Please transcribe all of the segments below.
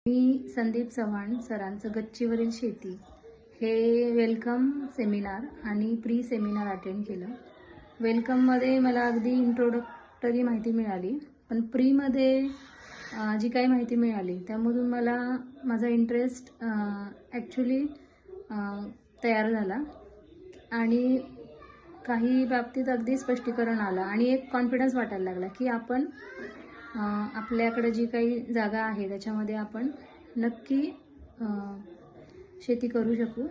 मी संदीप चव्हाण सरांचं गच्चीवरील शेती हे वेलकम सेमिनार आणि प्री सेमिनार अटेंड केलं. वेलकममध्ये मला अगदी इंट्रोडक्टरी माहिती मिळाली, पण प्रीमध्ये जी काही माहिती मिळाली त्यामधून मला माझा इंटरेस्ट ॲक्च्युली तयार झाला आणि काही बाबतीत अगदी स्पष्टीकरण आलं आणि एक कॉन्फिडन्स वाटायला लागला की आपण आपल्याकडे जी काही जागा आहे त्याच्यामध्ये आपण नक्की शेती करू शकू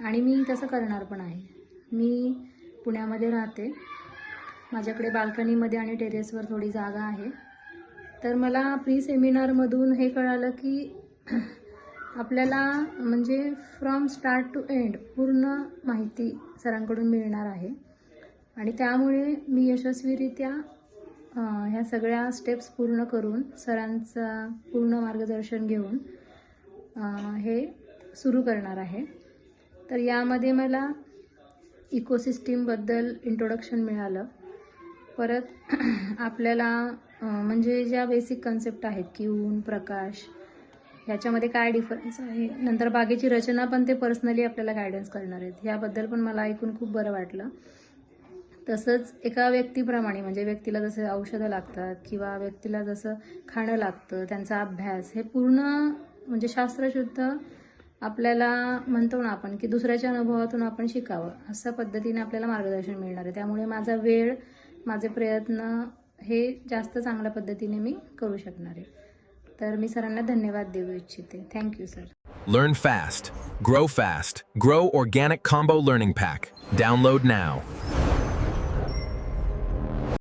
आणि मी तसं करणार पण आहे. मी पुण्यामध्ये राहते. माझ्याकडे बाल्कनीमध्ये आणि टेरेसवर थोडी जागा आहे. तर मला प्री सेमिनारमधून हे कळालं की आपल्याला म्हणजे फ्रॉम स्टार्ट टू एंड पूर्ण माहिती सरांकडून मिळणार आहे आणि त्यामुळे मी यशस्वीरित्या ह्या सगळ्या स्टेप्स पूर्ण करून सरांचा पूर्ण मार्गदर्शन घेऊन हे सुरू करणार आहे. तर यामध्ये मला इकोसिस्टीमबद्दल इंट्रोडक्शन मिळालं. परत आपल्याला म्हणजे ज्या बेसिक कन्सेप्ट आहेत की ऊन, प्रकाश ह्याच्यामध्ये काय डिफरन्स आहे, नंतर बागेची रचना पण ते पर्सनली आपल्याला गायडन्स करणार आहेत. याबद्दल पण मला ऐकून खूप बरं वाटलं. तसंच एका व्यक्तीप्रमाणे म्हणजे व्यक्तीला जसं औषधं लागतात किंवा व्यक्तीला जसं खाणं लागतं त्यांचा अभ्यास हे पूर्ण म्हणजे शास्त्रशुद्ध आपल्याला म्हणतो ना आपण की दुसऱ्याच्या अनुभवातून आपण शिकावं अशा पद्धतीने आपल्याला मार्गदर्शन मिळणार आहे. त्यामुळे माझा वेळ, माझे प्रयत्न हे जास्त चांगल्या पद्धतीने मी करू शकणार आहे. तर मी सरांना धन्यवाद देऊ इच्छिते. Thank you sir. Learn fast, grow fast, Grow Organic Combo Learning Pack. Download now.